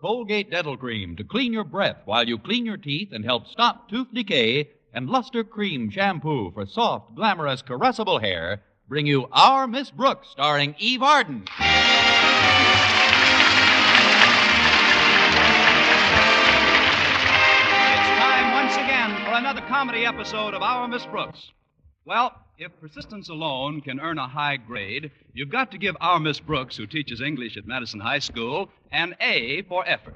Colgate Dental Cream to clean your breath while you clean your teeth and help stop tooth decay, and Luster Cream Shampoo for soft, glamorous, caressable hair bring you Our Miss Brooks, starring Eve Arden. It's time once again for another comedy episode of Our Miss Brooks. Well, if persistence alone can earn a high grade, you've got to give our Miss Brooks, who teaches English at Madison High School, an A for effort.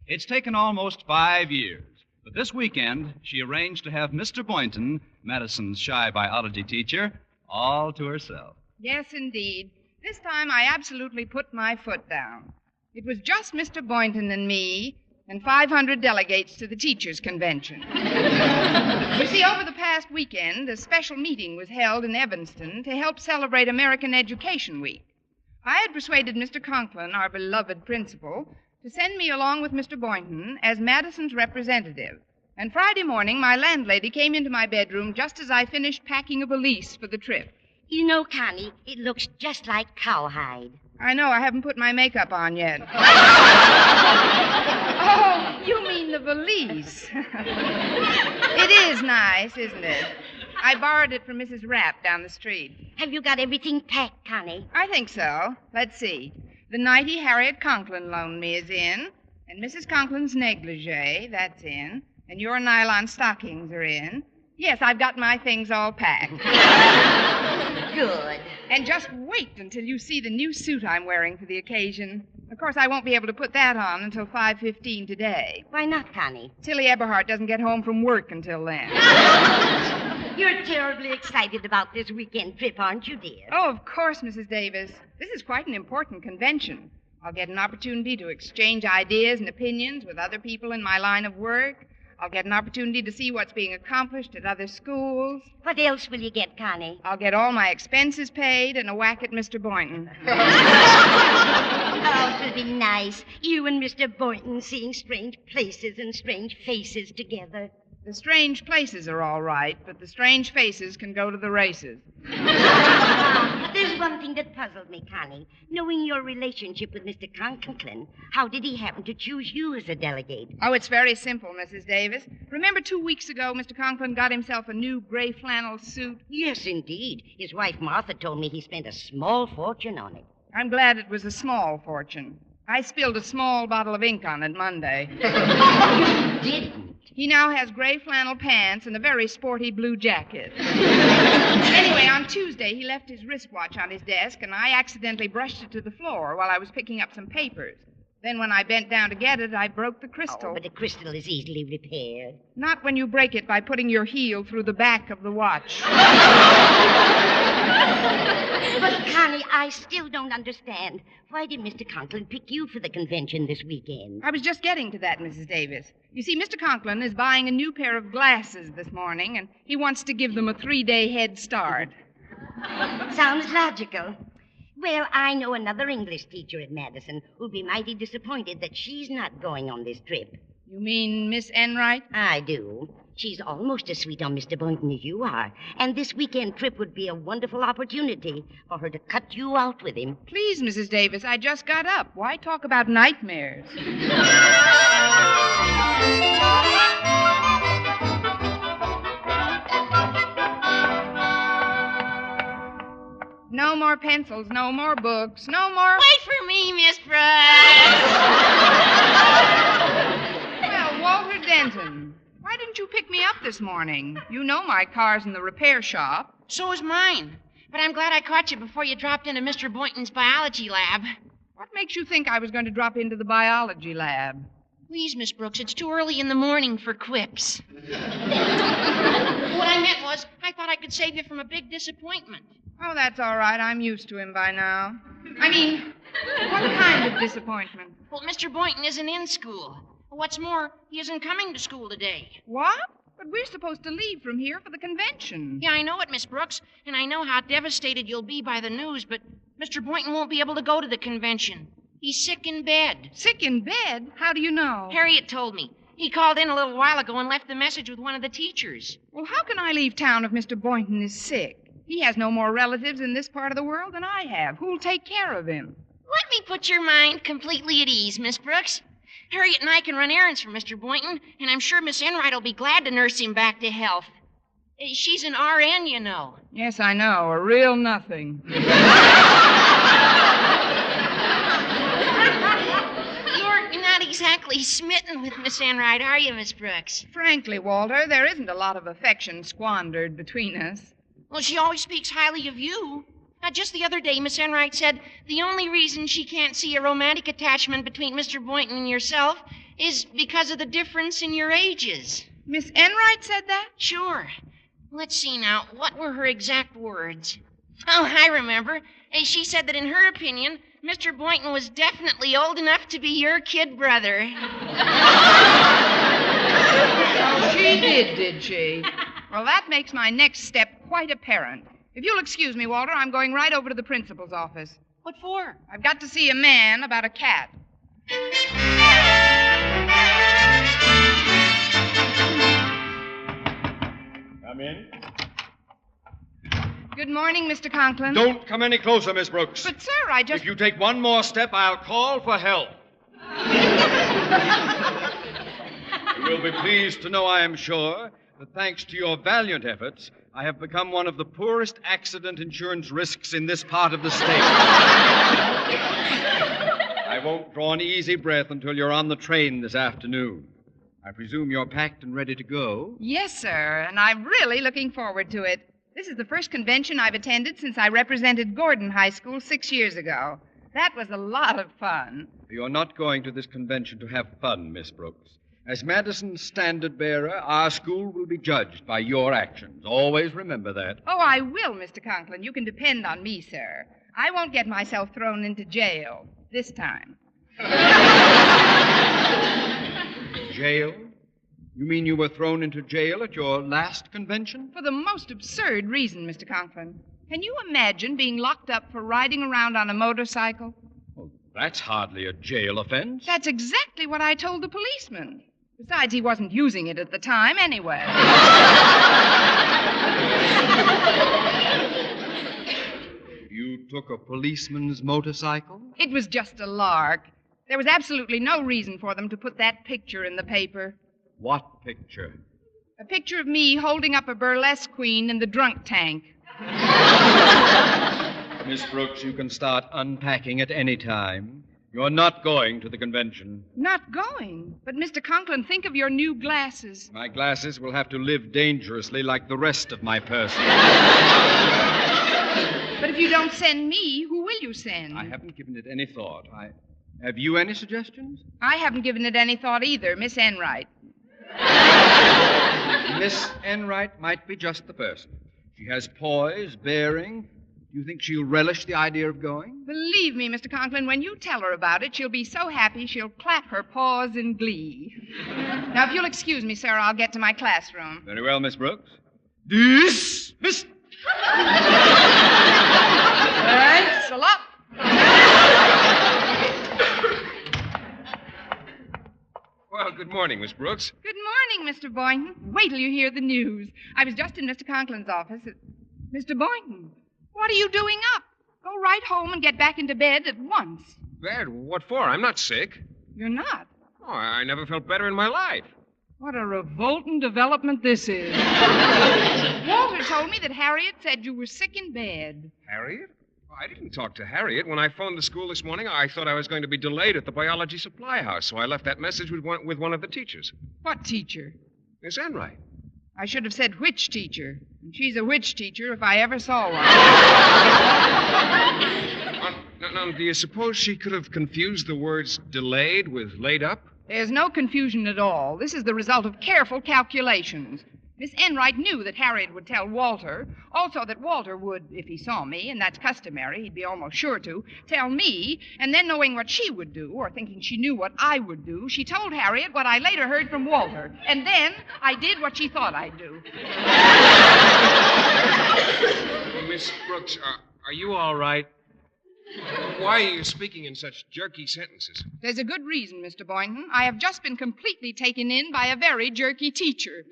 It's taken almost 5 years, but this weekend she arranged to have Mr. Boynton, Madison's shy biology teacher, all to herself. Yes, indeed. This time I absolutely put my foot down. It was just Mr. Boynton and me and 500 delegates to the teachers' convention. You see, over the past weekend, a special meeting was held in Evanston to help celebrate American Education Week. I had persuaded Mr. Conklin, our beloved principal, to send me along with Mr. Boynton as Madison's representative. And Friday morning, my landlady came into my bedroom just as I finished packing a valise for the trip. You know, Connie, it looks just like cowhide. I know, I haven't put my makeup on yet. Oh, you mean the valise. It is nice, isn't it? I borrowed it from Mrs. Rapp down the street. Have you got everything packed, Connie? I think so. Let's see. The nightie Harriet Conklin loaned me is in, and Mrs. Conklin's negligee, that's in, and your nylon stockings are in. Yes, I've got my things all packed. Good. And just wait until you see the new suit I'm wearing for the occasion. Of course, I won't be able to put that on until 5:15 today. Why not, Connie? Tilly Eberhardt doesn't get home from work until then. You're terribly excited about this weekend trip, aren't you, dear? Oh, of course, Mrs. Davis. This is quite an important convention. I'll get an opportunity to exchange ideas and opinions with other people in my line of work. I'll get an opportunity to see what's being accomplished at other schools. What else will you get, Connie? I'll get all my expenses paid and a whack at Mr. Boynton. Oh, it'll be nice. You and Mr. Boynton seeing strange places and strange faces together. The strange places are all right, but the strange faces can go to the races. There's one thing that puzzled me, Connie. Knowing your relationship with Mr. Conklin, how did he happen to choose you as a delegate? Oh, it's very simple, Mrs. Davis. Remember 2 weeks ago, Mr. Conklin got himself a new gray flannel suit? Yes, indeed. His wife, Martha, told me he spent a small fortune on it. I'm glad it was a small fortune. I spilled a small bottle of ink on it Monday. You didn't? He now has gray flannel pants and a very sporty blue jacket. Anyway, on Tuesday, he left his wristwatch on his desk, and I accidentally brushed it to the floor while I was picking up some papers. Then when I bent down to get it, I broke the crystal. Oh, but a crystal is easily repaired. Not when you break it by putting your heel through the back of the watch. But, Connie, I still don't understand. Why did Mr. Conklin pick you for the convention this weekend? I was just getting to that, Mrs. Davis. You see, Mr. Conklin is buying a new pair of glasses this morning, and he wants to give them a 3-day head start. Sounds logical. Well, I know another English teacher at Madison who'll be mighty disappointed that she's not going on this trip. You mean Miss Enright? I do. She's almost as sweet on Mr. Boynton as you are. And this weekend trip would be a wonderful opportunity for her to cut you out with him. Please, Mrs. Davis, I just got up. Why talk about nightmares? No more pencils, no more books, no more... Wait for me, Miss Brooks. Well, Walter Denton, why didn't you pick me up this morning? You know my car's in the repair shop. So is mine. But I'm glad I caught you before you dropped into Mr. Boynton's biology lab. What makes you think I was going to drop into the biology lab? Please, Miss Brooks, it's too early in the morning for quips. What I meant was, I thought I could save you from a big disappointment. Oh, that's all right. I'm used to him by now. I mean, what kind of disappointment? Well, Mr. Boynton isn't in school. What's more, he isn't coming to school today. What? But we're supposed to leave from here for the convention. Yeah, I know it, Miss Brooks, and I know how devastated you'll be by the news, but Mr. Boynton won't be able to go to the convention. He's sick in bed. Sick in bed? How do you know? Harriet told me. He called in a little while ago and left the message with one of the teachers. Well, how can I leave town if Mr. Boynton is sick? He has no more relatives in this part of the world than I have. Who'll take care of him? Let me put your mind completely at ease, Miss Brooks. Harriet and I can run errands for Mr. Boynton, and I'm sure Miss Enright will be glad to nurse him back to health. She's an RN, you know. Yes, I know. A real nothing. You're not exactly smitten with Miss Enright, are you, Miss Brooks? Frankly, Walter, there isn't a lot of affection squandered between us. Well, she always speaks highly of you. Now, just the other day, Miss Enright said the only reason she can't see a romantic attachment between Mr. Boynton and yourself is because of the difference in your ages. Miss Enright said that? Sure. Let's see now. What were her exact words? Oh, I remember. She said that in her opinion, Mr. Boynton was definitely old enough to be your kid brother. Oh, she did she? Well, that makes my next step quite apparent. If you'll excuse me, Walter, I'm going right over to the principal's office. What for? I've got to see a man about a cat. Come in. Good morning, Mr. Conklin. Don't come any closer, Miss Brooks. But, sir, I just... If you take one more step, I'll call for help. You will be pleased to know, I am sure, that thanks to your valiant efforts, I have become one of the poorest accident insurance risks in this part of the state. I won't draw an easy breath until you're on the train this afternoon. I presume you're packed and ready to go? Yes, sir, and I'm really looking forward to it. This is the first convention I've attended since I represented Gordon High School 6 years ago. That was a lot of fun. You're not going to this convention to have fun, Miss Brooks. As Madison's standard bearer, our school will be judged by your actions. Always remember that. Oh, I will, Mr. Conklin. You can depend on me, sir. I won't get myself thrown into jail this time. Jail? You mean you were thrown into jail at your last convention? For the most absurd reason, Mr. Conklin. Can you imagine being locked up for riding around on a motorcycle? Well, that's hardly a jail offense. That's exactly what I told the policeman. Besides, he wasn't using it at the time anyway. You took a policeman's motorcycle? It was just a lark. There was absolutely no reason for them to put that picture in the paper. What picture? A picture of me holding up a burlesque queen in the drunk tank. Miss Brooks, you can start unpacking at any time. You're not going to the convention. Not going? But, Mr. Conklin, think of your new glasses. My glasses will have to live dangerously like the rest of my person. But if you don't send me, who will you send? I haven't given it any thought. Have you any suggestions? I haven't given it any thought either, Miss Enright. Miss Enright might be just the person. She has poise, bearing. Do you think she'll relish the idea of going? Believe me, Mr. Conklin, when you tell her about it, she'll be so happy she'll clap her paws in glee. Now, if you'll excuse me, sir, I'll get to my classroom. Very well, Miss Brooks. Dismissed. Thanks a lot. Well, good morning, Miss Brooks. Good morning, Mr. Boynton. Wait till you hear the news. I was just in Mr. Conklin's office. Mr. Boynton, what are you doing up? Go right home and get back into bed at once. Bed? What for? I'm not sick. You're not? Oh, I never felt better in my life. What a revolting development this is. Walter told me that Harriet said you were sick in bed. Harriet? Oh, I didn't talk to Harriet. When I phoned the school this morning, I thought I was going to be delayed at the biology supply house, so I left that message with one of the teachers. What teacher? Miss Enright. I should have said which teacher. And she's a witch teacher if I ever saw one. Now, do you suppose she could have confused the words delayed with laid up? There's no confusion at all. This is the result of careful calculations. Miss Enright knew that Harriet would tell Walter, also that Walter would, if he saw me, and that's customary, he'd be almost sure to, tell me, and then knowing what she would do, or thinking she knew what I would do, she told Harriet what I later heard from Walter, and then I did what she thought I'd do. Miss Brooks, are you all right? Why are you speaking in such jerky sentences? There's a good reason, Mr. Boynton. I have just been completely taken in by a very jerky teacher.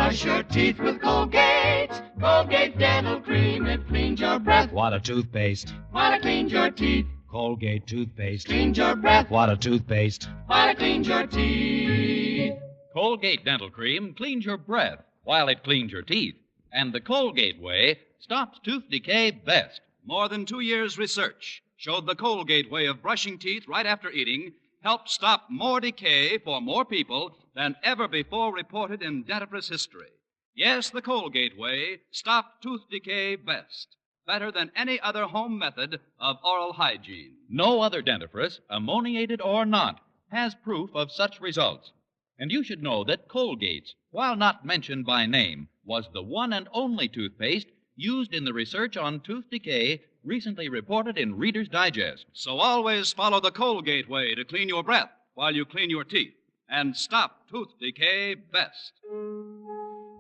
Brush your teeth with Colgate. Colgate Dental Cream, it cleans your breath. What a toothpaste. While it cleans your teeth. Colgate toothpaste. Cleans your breath. What a toothpaste. While it cleans your teeth. Colgate Dental Cream cleans your breath while it cleans your teeth. And the Colgate way stops tooth decay best. More than 2 years' research showed the Colgate way of brushing teeth right after eating helped stop more decay for more people than ever before reported in dentifrice history. Yes, the Colgate way stopped tooth decay best, better than any other home method of oral hygiene. No other dentifrice, ammoniated or not, has proof of such results. And you should know that Colgate's, while not mentioned by name, was the one and only toothpaste used in the research on tooth decay recently reported in Reader's Digest. So always follow the Colgate way to clean your breath while you clean your teeth and stop tooth decay best.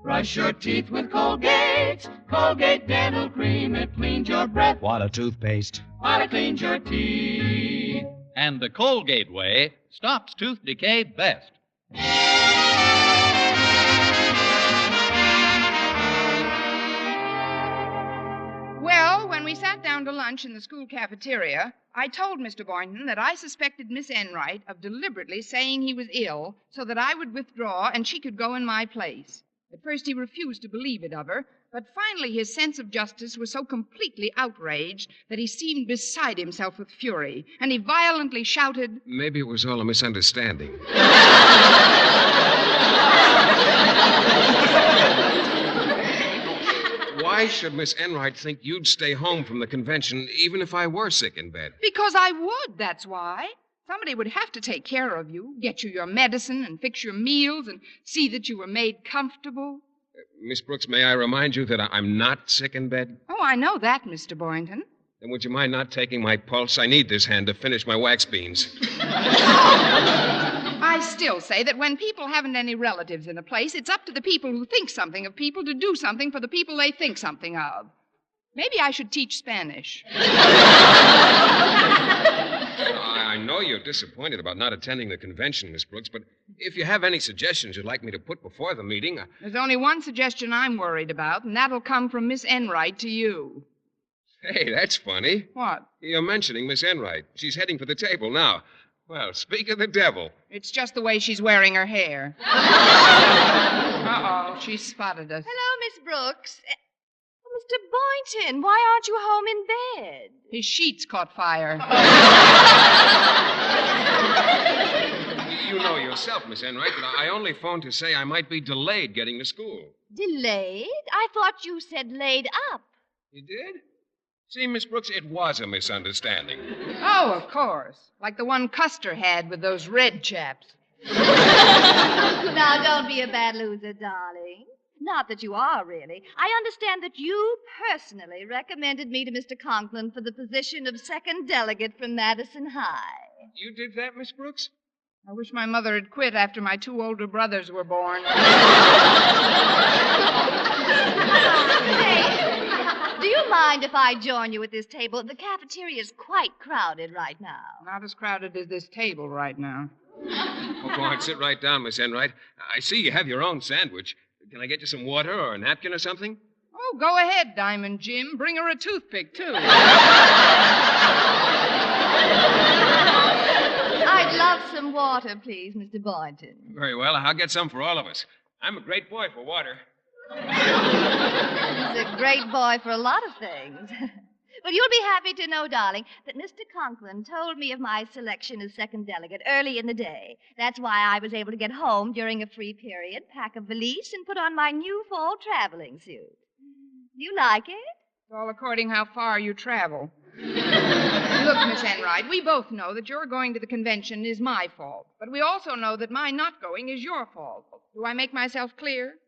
Brush your teeth with Colgate. Colgate Dental Cream, it cleans your breath. What a toothpaste. While it cleans your teeth. And the Colgate way stops tooth decay best. Well, when we sat down to lunch in the school cafeteria, I told Mr. Boynton that I suspected Miss Enright of deliberately saying he was ill so that I would withdraw and she could go in my place. At first he refused to believe it of her, but finally his sense of justice was so completely outraged that he seemed beside himself with fury, and he violently shouted, Maybe it was all a misunderstanding. Why should Miss Enright think you'd stay home from the convention even if I were sick in bed? "Because I would, that's why. Somebody would have to take care of you, get you your medicine and fix your meals and see that you were made comfortable." Miss Brooks, may I remind you that I'm not sick in bed? Oh, I know that, Mr. Boynton. Then would you mind not taking my pulse? I need this hand to finish my wax beans. I still say that when people haven't any relatives in a place, it's up to the people who think something of people to do something for the people they think something of. Maybe I should teach Spanish. I know you're disappointed about not attending the convention, Miss Brooks, but if you have any suggestions you'd like me to put before the meeting... There's only one suggestion I'm worried about, and that'll come from Miss Enright to you. Hey, that's funny. What? You're mentioning Miss Enright. She's heading for the table now. Well, speak of the devil. It's just the way she's wearing her hair. Uh-oh, she spotted us. Hello, Miss Brooks. Mr. Boynton, why aren't you home in bed? His sheets caught fire. You know yourself, Miss Enright, that I only phoned to say I might be delayed getting to school. Delayed? I thought you said laid up. You did? See, Miss Brooks, it was a misunderstanding. Oh, of course. Like the one Custer had with those red chaps. Now, don't be a bad loser, darling. Not that you are, really. I understand that you personally recommended me to Mr. Conklin for the position of second delegate from Madison High. You did that, Miss Brooks? I wish my mother had quit after my 2 older brothers were born. Hey, do you mind if I join you at this table? The cafeteria is quite crowded right now. Not as crowded as this table right now. Oh, go on, sit right down, Miss Enright. I see you have your own sandwich. Can I get you some water or a napkin or something? Oh, go ahead, Diamond Jim. Bring her a toothpick, too. I'd love some water, please, Mr. Boynton. Very well. I'll get some for all of us. I'm a great boy for water. He's a great boy for a lot of things. Well, you'll be happy to know, darling, that Mr. Conklin told me of my selection as second delegate early in the day. That's why I was able to get home during a free period, pack a valise, and put on my new fall traveling suit. Do you like it? It's all according how far you travel. Look, Miss Enright, we both know that your going to the convention is my fault, but we also know that my not going is your fault. Do I make myself clear?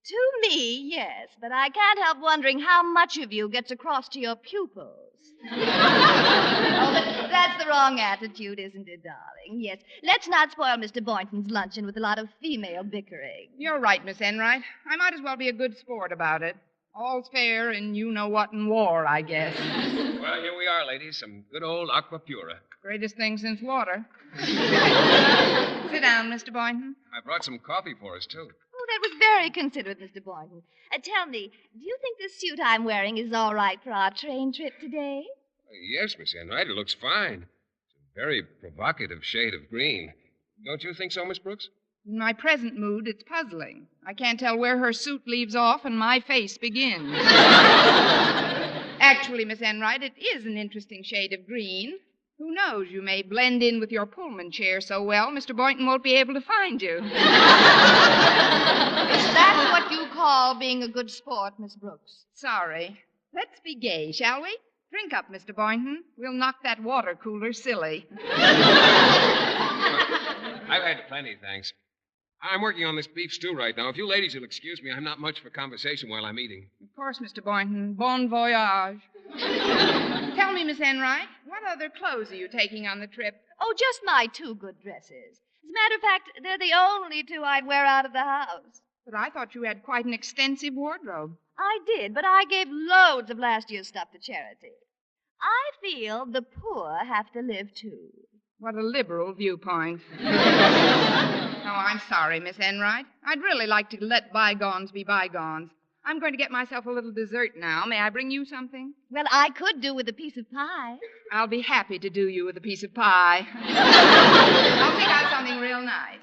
To me, yes, but I can't help wondering how much of you gets across to your pupils. Oh, but that's the wrong attitude, isn't it, darling? Yes, let's not spoil Mr. Boynton's luncheon with a lot of female bickering. You're right, Miss Enright. I might as well be a good sport about it. All's fair in you-know-what in war, I guess. Well, here we are, ladies. Some good old aqua pura. Greatest thing since water. Sit down, Mr. Boynton. I brought some coffee for us, too. Oh, that was very considerate, Mr. Boynton. Tell me, do you think this suit I'm wearing is all right for our train trip today? Yes, Miss Enright, it looks fine. It's a very provocative shade of green. Don't you think so, Miss Brooks? In my present mood, it's puzzling. I can't tell where her suit leaves off and my face begins. Actually, Miss Enright, it is an interesting shade of green. Who knows? You may blend in with your Pullman chair so well, Mr. Boynton won't be able to find you. Is that what you call being a good sport, Miss Brooks? Sorry. Let's be gay, shall we? Drink up, Mr. Boynton. We'll knock that water cooler silly. I've had plenty, thanks. I'm working on this beef stew right now. If you ladies will excuse me, I'm not much for conversation while I'm eating. Of course, Mr. Boynton. Bon voyage. Tell me, Miss Enright, what other clothes are you taking on the trip? Oh, just my 2 good dresses. As a matter of fact, they're the only 2 I'd wear out of the house. But I thought you had quite an extensive wardrobe. I did, but I gave loads of last year's stuff to charity. I feel the poor have to live, too. What a liberal viewpoint. Oh, I'm sorry, Miss Enright. I'd really like to let bygones be bygones. I'm going to get myself a little dessert now. May I bring you something? Well, I could do with a piece of pie. I'll be happy to do you with a piece of pie. I'll pick out something real nice.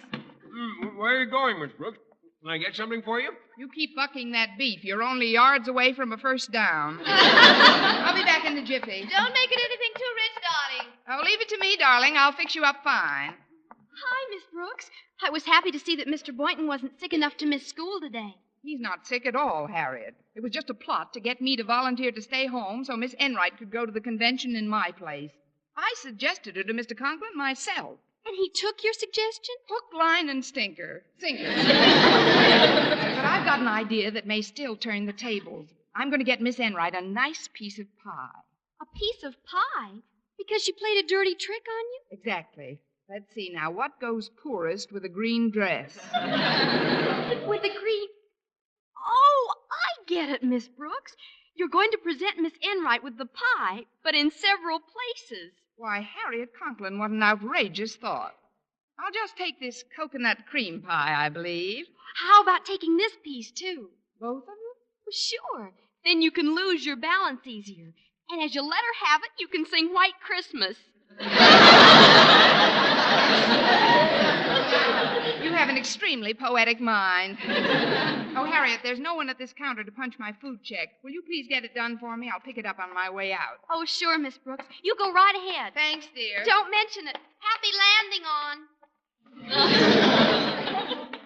Where are you going, Miss Brooks? Can I get something for you? You keep bucking that beef. You're only yards away from a first down. I'll be back in the jiffy. Don't make it anything too rich, darling. Oh, leave it to me, darling. I'll fix you up fine. Hi, Miss Brooks. I was happy to see that Mr. Boynton wasn't sick enough to miss school today. He's not sick at all, Harriet. It was just a plot to get me to volunteer to stay home so Miss Enright could go to the convention in my place. I suggested it to Mr. Conklin myself. And he took your suggestion? Hook, line, and sinker. But I've got an idea that may still turn the tables. I'm going to get Miss Enright a nice piece of pie. A piece of pie? Because she played a dirty trick on you? Exactly. Let's see now. What goes poorest with a green dress? With a green... Oh, I get it, Miss Brooks. You're going to present Miss Enright with the pie, but in several places. Why, Harriet Conklin, what an outrageous thought. I'll just take this coconut cream pie, I believe. How about taking this piece, too? Both of them? Well, sure. Then you can lose your balance easier. And as you let her have it, you can sing White Christmas. You have an extremely poetic mind. Oh, Harriet, there's no one at this counter to punch my food check. Will you please get it done for me? I'll pick it up on my way out. Oh, sure, Miss Brooks. You go right ahead. Thanks, dear. Don't mention it. Happy landing on.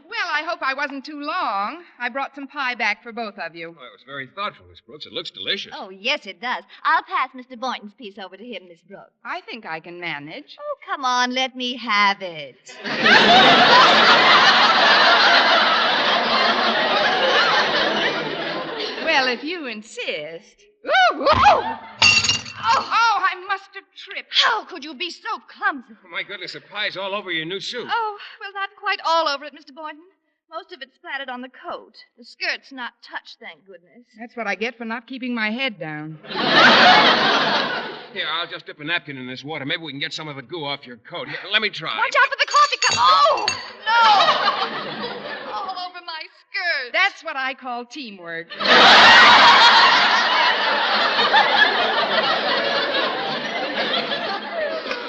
Well, I hope I wasn't too long. I brought some pie back for both of you. Well, it was very thoughtful, Miss Brooks. It looks delicious. Oh, yes, it does. I'll pass Mr. Boynton's piece over to him, Miss Brooks. I think I can manage. Oh, come on, let me have it. Well, if you insist. Ooh, ooh! Oh, I must have tripped. How could you be so clumsy? Oh, my goodness, the pie's all over your new suit. Oh, well, not quite all over it, Mr. Boynton. Most of it's splattered on the coat. The skirt's not touched, thank goodness. That's what I get for not keeping my head down. Here, I'll just dip a napkin in this water. Maybe we can get some of the goo off your coat. Here, let me try. Watch out for the coffee cup. Oh, no! All over my skirt. That's what I call teamwork.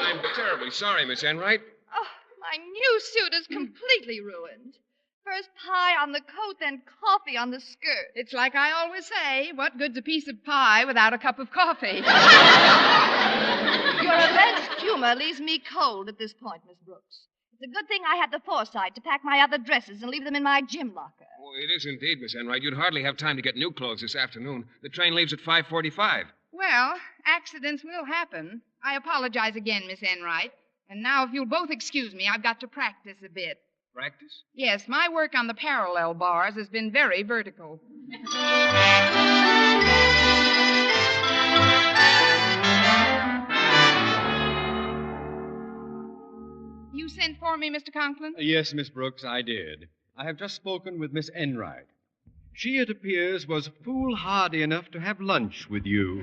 I'm terribly sorry, Miss Enright. Oh, my new suit is completely ruined. First pie on the coat, then coffee on the skirt. It's like I always say, what good's a piece of pie without a cup of coffee? Your alleged humor leaves me cold at this point, Miss Brooks. It's a good thing I had the foresight to pack my other dresses and leave them in my gym locker. Oh, it is indeed, Miss Enright. You'd hardly have time to get new clothes this afternoon. The train leaves at 5:45. Well, accidents will happen. I apologize again, Miss Enright. And now, if you'll both excuse me, I've got to practice a bit. Practice? Yes, my work on the parallel bars has been very vertical. You sent for me, Mr. Conklin? Yes, Miss Brooks, I did. I have just spoken with Miss Enright. She, it appears, was foolhardy enough to have lunch with you.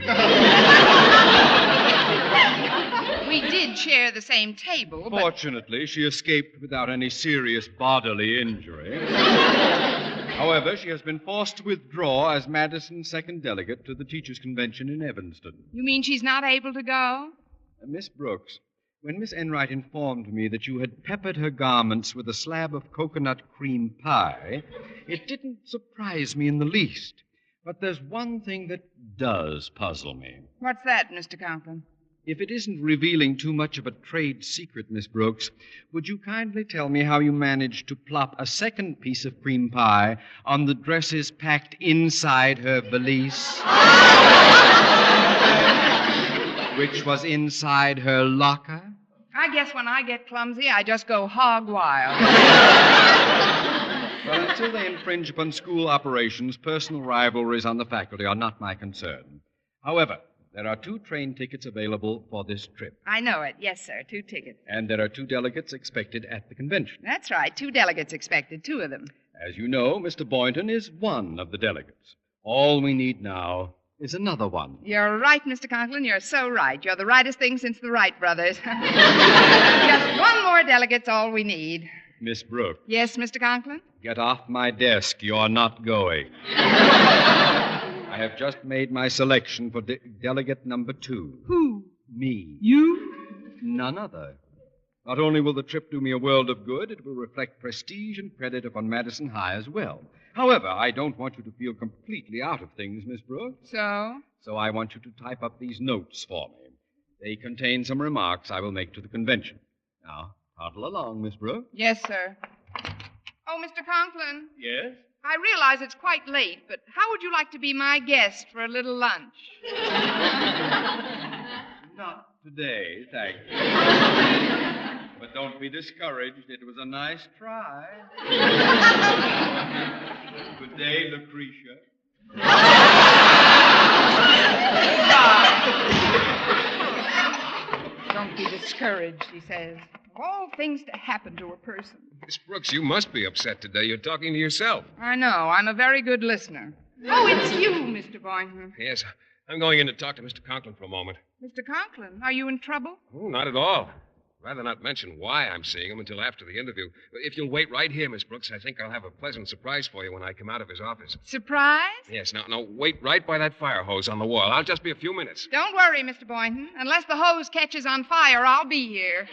We did share the same table, but... Fortunately, she escaped without any serious bodily injury. However, she has been forced to withdraw as Madison's second delegate to the Teachers' Convention in Evanston. You mean she's not able to go? Miss Brooks, when Miss Enright informed me that you had peppered her garments with a slab of coconut cream pie, it didn't surprise me in the least. But there's one thing that does puzzle me. What's that, Mr. Conklin? If it isn't revealing too much of a trade secret, Miss Brooks, would you kindly tell me how you managed to plop a second piece of cream pie on the dresses packed inside her valise? Which was inside her locker? I guess when I get clumsy, I just go hog wild. Well, until they infringe upon school operations, personal rivalries on the faculty are not my concern. However, there are 2 train tickets available for this trip. I know it. Yes, sir. 2 tickets. And there are 2 delegates expected at the convention. That's right. 2 delegates expected. 2 of them. As you know, Mr. Boynton is one of the delegates. All we need now is another one. You're right, Mr. Conklin. You're so right. You're the rightest thing since the Wright brothers. Just one more delegate's all we need. Miss Brooks. Yes, Mr. Conklin? Get off my desk. You're not going. I have just made my selection for delegate number 2. Who? Me. You? None other. Not only will the trip do me a world of good, it will reflect prestige and credit upon Madison High as well. However, I don't want you to feel completely out of things, Miss Brooks. So? So I want you to type up these notes for me. They contain some remarks I will make to the convention. Now, toddle along, Miss Brooks. Yes, sir. Oh, Mr. Conklin. Yes? I realize it's quite late, but how would you like to be my guest for a little lunch? Not today, thank you. But don't be discouraged. It was a nice try. Good day, Lucretia. Don't be discouraged, he says. Of all things to happen to a person. Miss Brooks, you must be upset today. You're talking to yourself. I know. I'm a very good listener. Oh, it's you, Mr. Boynton. Yes, I'm going in to talk to Mr. Conklin for a moment. Mr. Conklin, are you in trouble? Oh, not at all. Rather not mention why I'm seeing him until after the interview. If you'll wait right here, Miss Brooks, I think I'll have a pleasant surprise for you when I come out of his office. Surprise? Yes, now, wait right by that fire hose on the wall. I'll just be a few minutes. Don't worry, Mr. Boynton. Unless the hose catches on fire, I'll be here.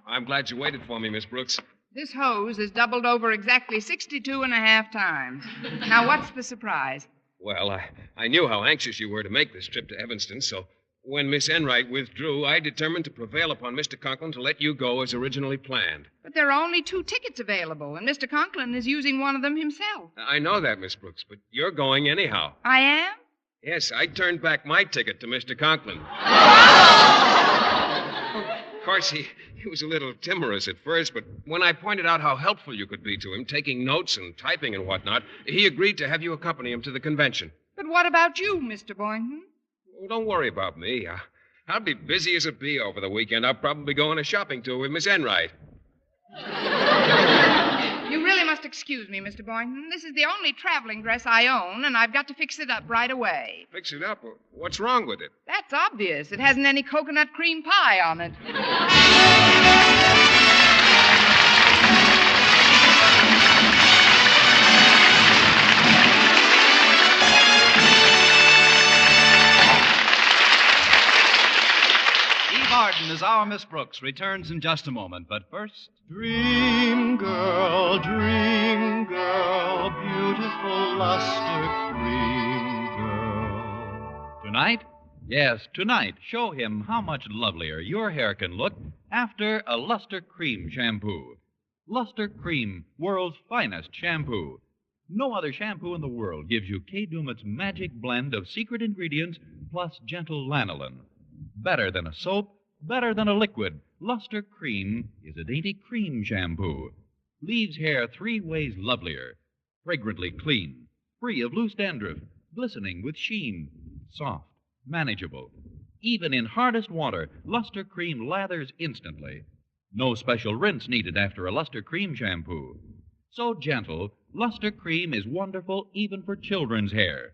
I'm glad you waited for me, Miss Brooks. This hose is doubled over exactly 62 and a half times. Now, what's the surprise? Well, I knew how anxious you were to make this trip to Evanston, so when Miss Enright withdrew, I determined to prevail upon Mr. Conklin to let you go as originally planned. But there are only 2 tickets available, and Mr. Conklin is using one of them himself. I know that, Miss Brooks, but you're going anyhow. I am? Yes, I turned back my ticket to Mr. Conklin. Of course, he was a little timorous at first, but when I pointed out how helpful you could be to him, taking notes and typing and whatnot, he agreed to have you accompany him to the convention. But what about you, Mr. Boynton? Oh, don't worry about me. I'll be busy as a bee over the weekend. I'll probably go on a shopping tour with Miss Enright. You really must excuse me, Mr. Boynton. This is the only traveling dress I own, and I've got to fix it up right away. Fix it up? What's wrong with it? That's obvious. It hasn't any coconut cream pie on it. Martin as our Miss Brooks returns in just a moment, but first... Dream girl, beautiful luster cream girl. Tonight? Yes, tonight, show him how much lovelier your hair can look after a Luster Cream shampoo. Luster Cream, world's finest shampoo. No other shampoo in the world gives you Kay Daumit's magic blend of secret ingredients plus gentle lanolin. Better than a soap, better than a liquid, Luster Cream is a dainty cream shampoo. Leaves hair 3 ways lovelier. Fragrantly clean, free of loose dandruff, glistening with sheen, soft, manageable. Even in hardest water, Luster Cream lathers instantly. No special rinse needed after a Luster Cream shampoo. So gentle, Luster Cream is wonderful even for children's hair.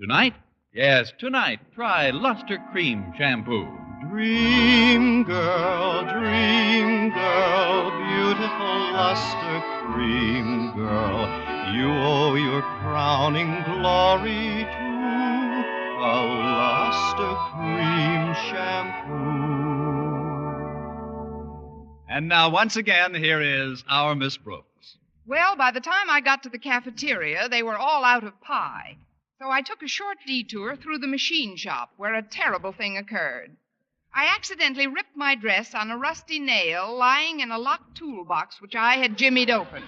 Tonight? Yes, tonight, try Luster Cream shampoo. Dream girl, beautiful luster cream girl, you owe your crowning glory to a luster cream shampoo. And now, once again, here is our Miss Brooks. Well, by the time I got to the cafeteria, they were all out of pie. So I took a short detour through the machine shop where a terrible thing occurred. I accidentally ripped my dress on a rusty nail lying in a locked toolbox which I had jimmied open.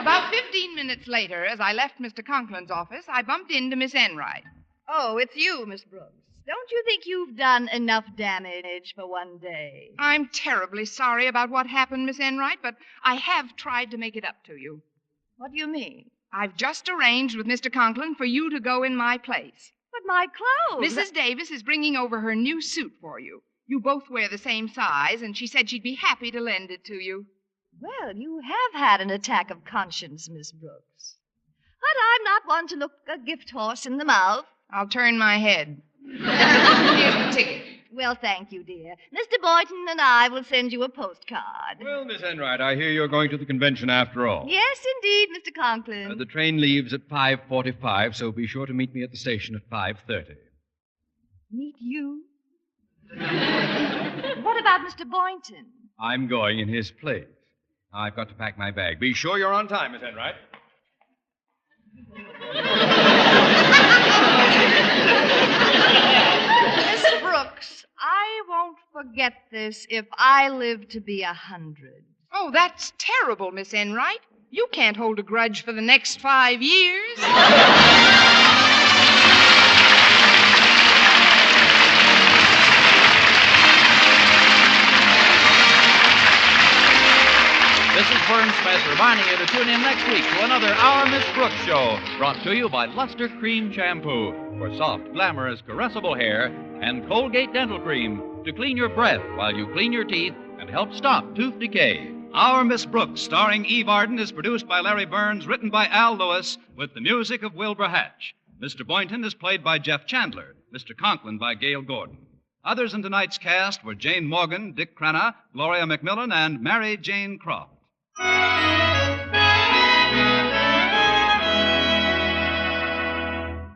About 15 minutes later, as I left Mr. Conklin's office, I bumped into Miss Enright. Oh, it's you, Miss Brooks. Don't you think you've done enough damage for one day? I'm terribly sorry about what happened, Miss Enright, but I have tried to make it up to you. What do you mean? I've just arranged with Mr. Conklin for you to go in my place. But my clothes... Mrs. Davis is bringing over her new suit for you. You both wear the same size, and she said she'd be happy to lend it to you. Well, you have had an attack of conscience, Miss Brooks. But I'm not one to look a gift horse in the mouth. I'll turn my head. Here's the ticket. Well, thank you, dear. Mr. Boynton and I will send you a postcard. Well, Miss Enright, I hear you're going to the convention after all. Yes, indeed, Mr. Conklin. The train leaves at 5:45, so be sure to meet me at the station at 5:30. Meet you? What about Mr. Boynton? I'm going in his place. I've got to pack my bag. Be sure you're on time, Miss Enright. Miss Brooks, I won't forget this if I live to be 100. Oh, that's terrible, Miss Enright. You can't hold a grudge for the next 5 years. This is Vern Smith reminding you to tune in next week to another Our Miss Brooks show, brought to you by Luster Cream Shampoo for soft, glamorous, caressable hair, and Colgate Dental Cream to clean your breath while you clean your teeth and help stop tooth decay. Our Miss Brooks, starring Eve Arden, is produced by Larry Burns, written by Al Lewis, with the music of Wilbur Hatch. Mr. Boynton is played by Jeff Chandler, Mr. Conklin by Gail Gordon. Others in tonight's cast were Jane Morgan, Dick Crenna, Gloria McMillan, and Mary Jane Croft.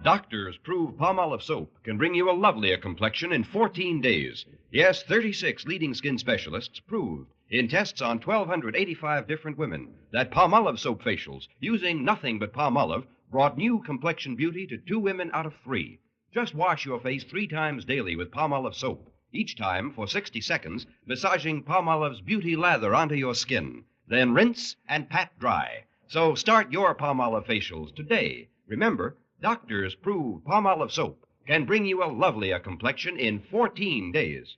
Doctors prove Palmolive soap can bring you a lovelier complexion in 14 days. Yes, 36 leading skin specialists proved in tests on 1,285 different women that Palmolive soap facials using nothing but Palmolive brought new complexion beauty to 2 women out of 3. Just wash your face 3 times daily with Palmolive soap, each time for 60 seconds, massaging Palmolive's beauty lather onto your skin. Then rinse and pat dry. So start your Palmolive facials today. Remember, doctors prove Palmolive soap can bring you a lovelier complexion in 14 days.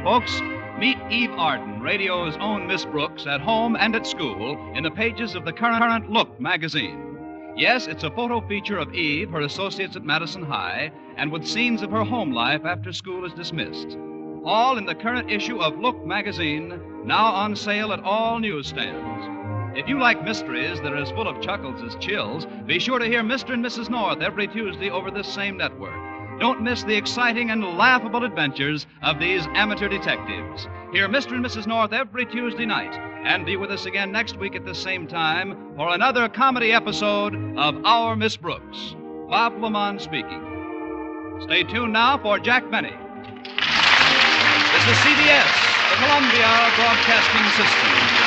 Folks, meet Eve Arden, radio's own Miss Brooks, at home and at school in the pages of the Current Look magazine. Yes, it's a photo feature of Eve, her associates at Madison High, and with scenes of her home life after school is dismissed. All in the current issue of Look magazine, now on sale at all newsstands. If you like mysteries that are as full of chuckles as chills, be sure to hear Mr. and Mrs. North every Tuesday over this same network. Don't miss the exciting and laughable adventures of these amateur detectives. Hear Mr. and Mrs. North every Tuesday night, and be with us again next week at the same time for another comedy episode of Our Miss Brooks. Bob Lamont speaking. Stay tuned now for Jack Benny. This is CBS, the Columbia Broadcasting System.